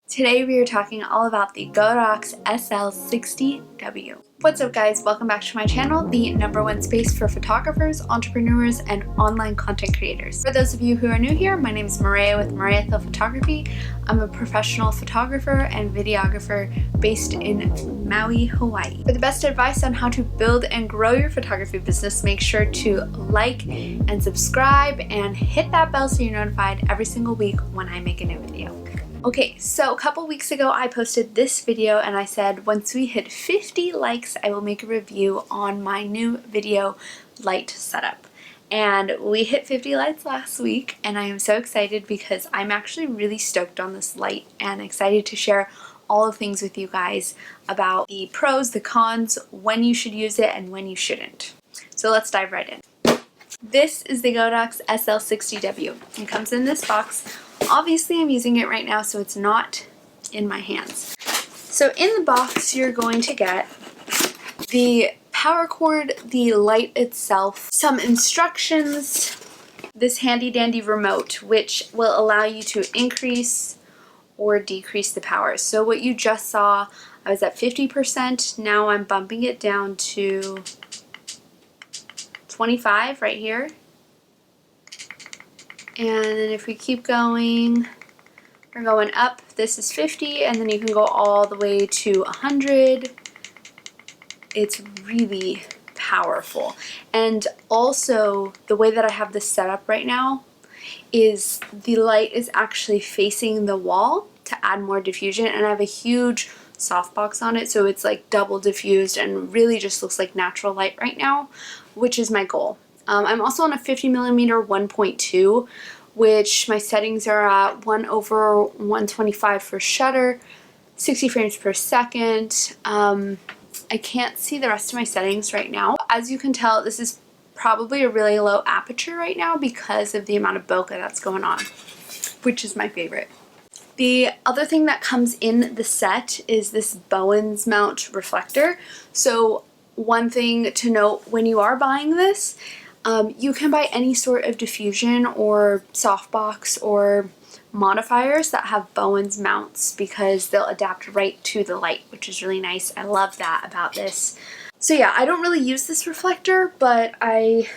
Today we are talking all about the Godox SL60W. What's up guys, welcome back to my channel, the #1 space for photographers, entrepreneurs, and online content creators. For those of you who are new here, my name is Moorea with Moorea Thill Photography. I'm a professional photographer and videographer based in Maui, Hawaii. For the best advice on how to build and grow your photography business, make sure to like and subscribe and hit that bell so you're notified every single week when I make a new video. Okay, so a couple weeks ago I posted this video and I said once we hit 50 likes I will make a review on my new video light setup. And we hit 50 likes last week and I am so excited because I'm actually really stoked on this light and excited to share all the things with you guys about the pros, the cons, when you should use it and when you shouldn't. So let's dive right in. This is the Godox SL60W. It comes in this box. Obviously I'm using it right now so it's not in my hands. So in the box you're going to get the power cord, the light itself, some instructions, this handy dandy remote which will allow you to increase or decrease the power. So what you just saw, I was at 50%, now I'm bumping it down to 25 right here. And then if we keep going, we're going up. This is 50 and then you can go all the way to 100. It's really powerful. And also the way that I have this set up right now is the light is actually facing the wall to add more diffusion, and I have a huge softbox on it so it's like double diffused and really just looks like natural light right now, which is my goal. I'm also on a 50mm 1.2, which my settings are at 1/125 for shutter, 60 frames per second. I can't see the rest of my settings right now. As you can tell, this is probably a really low aperture right now because of the amount of bokeh that's going on, which is my favorite. The other thing that comes in the set is this Bowens mount reflector. So one thing to note when you are buying this, you can buy any sort of diffusion or softbox or modifiers that have Bowens mounts because they'll adapt right to the light, which is really nice. I love that about this. So yeah, I don't really use this reflector, but I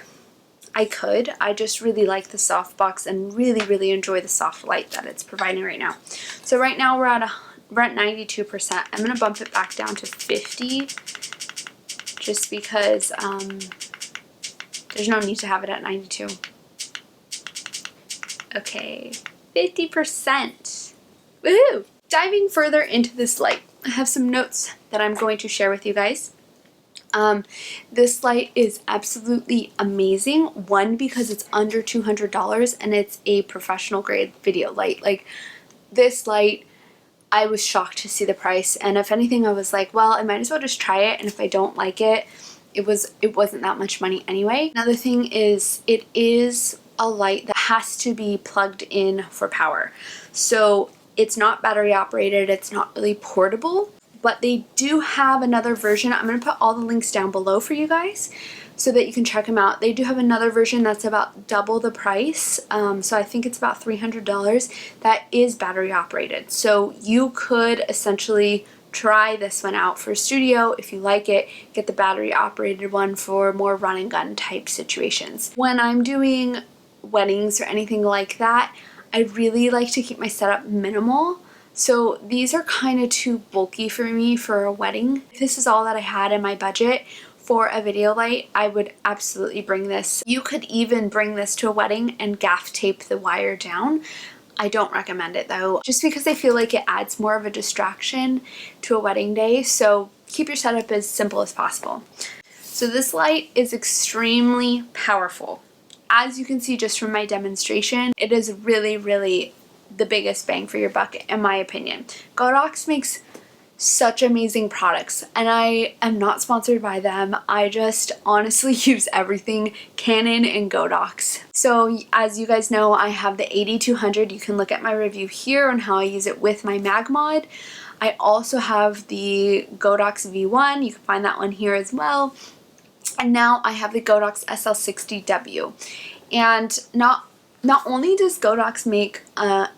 could. I just really like the softbox and really enjoy the soft light that it's providing right now. So right now we're at 92%. I'm gonna bump it back down to 50 just because there's no need to have it at 92. Okay, 50%. Woohoo! Diving further into this light, I have some notes that I'm going to share with you guys. This light is absolutely amazing. One, because it's under $200 and it's a professional grade video light. Like this light, I was shocked to see the price, and if anything I was like, well, I might as well just try it, and if I don't like it, it wasn't that much money anyway. Another thing is it is a light that has to be plugged in for power. So it's not battery operated, it's not really portable, but they do have another version. I'm going to put all the links down below for you guys so that you can check them out. They do have another version that's about double the price, so I think it's about $300, that is battery operated. So you could essentially try this one out for studio. If you like it, get the battery operated one for more run and gun type situations. When I'm doing weddings or anything like that, I really like to keep my setup minimal. So these are kind of too bulky for me for a wedding. If this is all that I had in my budget for a video light, I would absolutely bring this. You could even bring this to a wedding and gaff tape the wire down. I don't recommend it though, just because I feel like it adds more of a distraction to a wedding day. So keep your setup as simple as possible. So this light is extremely powerful. As you can see just from my demonstration, it is really the biggest bang for your buck in my opinion. Godox makes such amazing products and I am not sponsored by them. I just honestly use everything Canon and Godox. So as you guys know, I have the 8200. You can look at my review here on how I use it with my mag mod. I also have the Godox V1. You can find that one here as well. And now I have the Godox SL60W. And not Not only does Godox make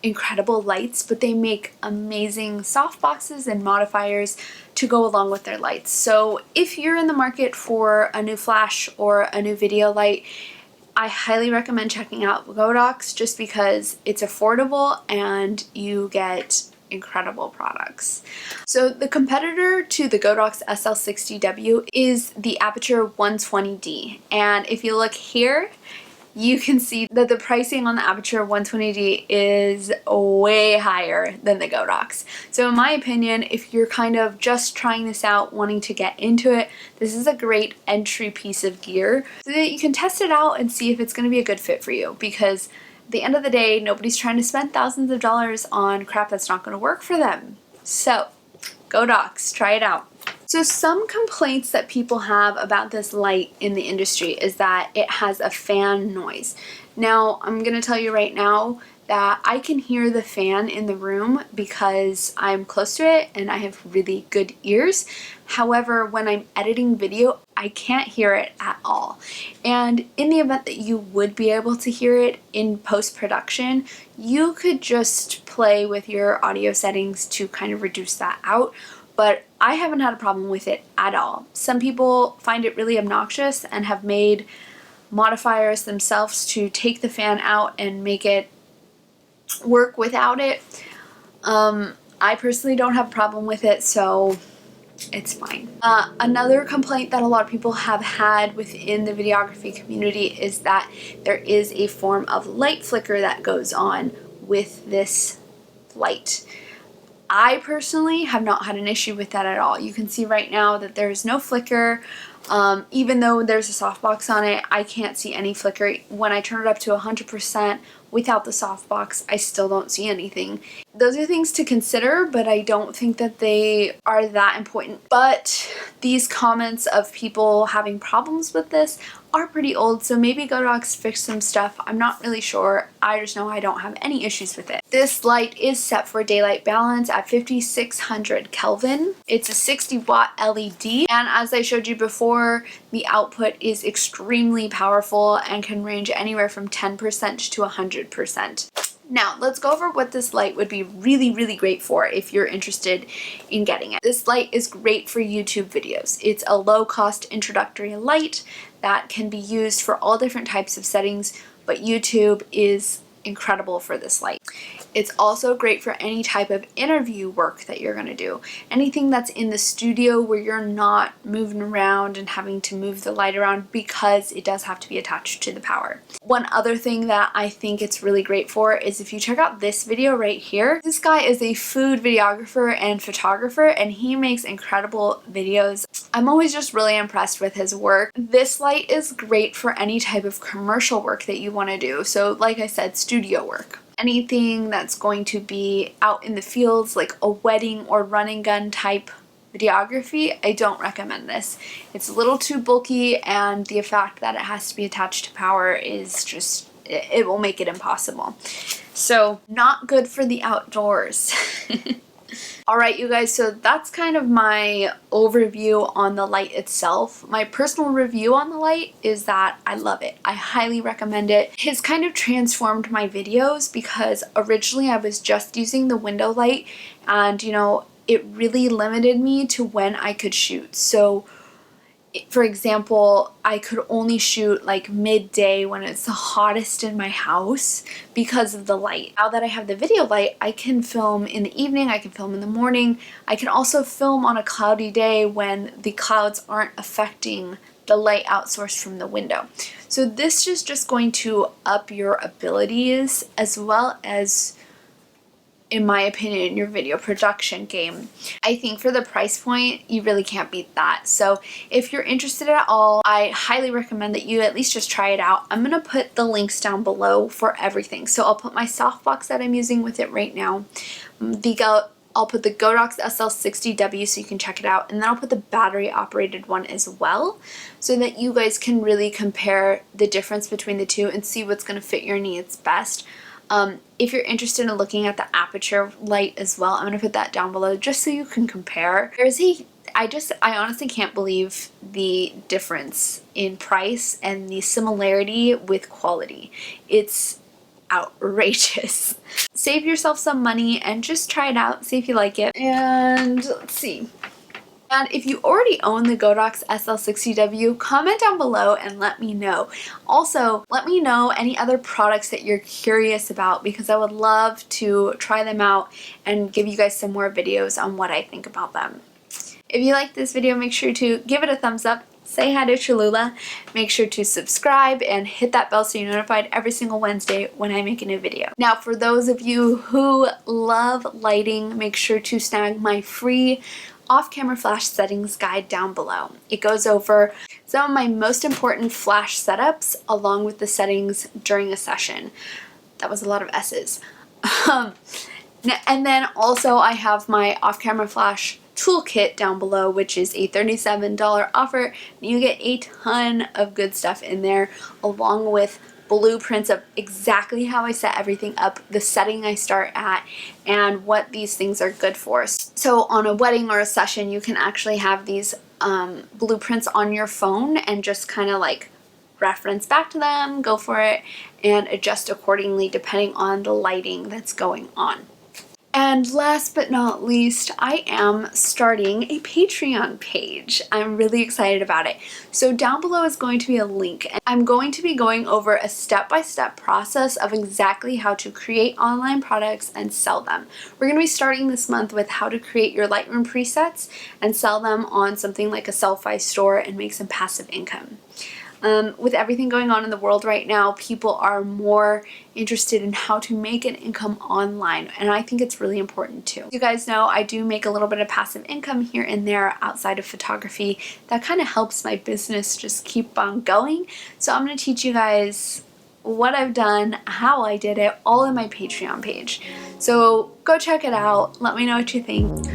incredible lights, but they make amazing softboxes and modifiers to go along with their lights. So if you're in the market for a new flash or a new video light, I highly recommend checking out Godox just because it's affordable and you get incredible products. So the competitor to the Godox SL60W is the Aperture 120D, and if you look here, you can see that the pricing on the Aperture 120D is way higher than the Godox. So in my opinion, if you're kind of just trying this out, wanting to get into it, this is a great entry piece of gear so that you can test it out and see if it's going to be a good fit for you, because at the end of the day, nobody's trying to spend thousands of dollars on crap that's not going to work for them. So Godox, try it out. So some complaints that people have about this light in the industry is that it has a fan noise. Now, I'm going to tell you right now that I can hear the fan in the room because I'm close to it and I have really good ears. However, when I'm editing video, I can't hear it at all. And in the event that you would be able to hear it in post-production, you could just play with your audio settings to kind of reduce that out. But I haven't had a problem with it at all. Some people find it really obnoxious and have made modifiers themselves to take the fan out and make it work without it. I personally don't have a problem with it, so it's fine. Another complaint that a lot of people have had within the videography community is that there is a form of light flicker that goes on with this light. I personally have not had an issue with that at all. You can see right now that there's no flicker. Even though there's a softbox on it, I can't see any flicker. When I turn it up to 100% without the softbox, I still don't see anything. Those are things to consider, but I don't think that they are that important. But these comments of people having problems with this are pretty old, so maybe Godox fixed some stuff. I'm not really sure. I just know I don't have any issues with it. This light is set for daylight balance at 5600 Kelvin. It's a 60-watt LED, and as I showed you before, the output is extremely powerful and can range anywhere from 10% to 100%. Now, let's go over what this light would be really great for if you're interested in getting it. This light is great for YouTube videos. It's a low-cost introductory light that can be used for all different types of settings, but YouTube is incredible for this light. It's also great for any type of interview work that you're going to do. Anything that's in the studio where you're not moving around and having to move the light around, because it does have to be attached to the power. One other thing that I think it's really great for is if you check out this video right here. This guy is a food videographer and photographer, and he makes incredible videos. I'm always just really impressed with his work. This light is great for any type of commercial work that you want to do. So like I said, studio work. Anything that's going to be out in the fields, like a wedding or run and gun type videography, I don't recommend this. It's a little too bulky, and the fact that it has to be attached to power is just, it will make it impossible. So not good for the outdoors. Alright you guys, so that's kind of my overview on the light itself. My personal review on the light is that I love it. I highly recommend it. It's kind of transformed my videos because originally I was just using the window light, and you know, it really limited me to when I could shoot. So for example, I could only shoot like midday when it's the hottest in my house because of the light. Now that I have the video light, I can film in the evening, I can film in the morning. I can also film on a cloudy day when the clouds aren't affecting the light outsourced from the window. So this is just going to up your abilities, as well as, in my opinion, your video production game. I think for the price point, you really can't beat that. So if you're interested at all, I highly recommend that you at least just try it out. I'm gonna put the links down below for everything. So I'll put my softbox that I'm using with it right now. I'll put the Godox SL60W so you can check it out, and then I'll put the battery operated one as well so that you guys can really compare the difference between the two and see what's gonna fit your needs best. If you're interested in looking at the Aperture light as well, I'm going to put that down below just so you can compare. I honestly can't believe the difference in price and the similarity with quality. It's outrageous. Save yourself some money and just try it out, see if you like it. And let's see. And if you already own the Godox SL60W, comment down below and let me know. Also, let me know any other products that you're curious about, because I would love to try them out and give you guys some more videos on what I think about them. If you like this video, make sure to give it a thumbs up, say hi to Cholula, make sure to subscribe and hit that bell so you're notified every single Wednesday when I make a new video. Now, for those of you who love lighting, make sure to snag my free off-camera flash settings guide down below. It goes over some of my most important flash setups along with the settings during a session. That was a lot of S's. And then also I have my off-camera flash toolkit down below, which is a $37 offer. You get a ton of good stuff in there, along with blueprints of exactly how I set everything up, the setting I start at, and what these things are good for. So on a wedding or a session, you can actually have these blueprints on your phone and just kind of like reference back to them, go for it, and adjust accordingly depending on the lighting that's going on. And last but not least, I am starting a Patreon page. I'm really excited about it. So down below is going to be a link. And I'm going to be going over a step-by-step process of exactly how to create online products and sell them. We're going to be starting this month with how to create your Lightroom presets and sell them on something like a Sellfy store and make some passive income. With everything going on in the world right now, people are more interested in how to make an income online, and I think it's really important too. You guys know I do make a little bit of passive income here and there outside of photography. That kind of helps my business just keep on going. So I'm going to teach you guys what I've done, how I did it, all in my Patreon page. So go check it out. Let me know what you think.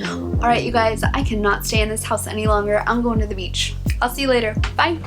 Alright, you guys, I cannot stay in this house any longer. I'm going to the beach. I'll see you later. Bye!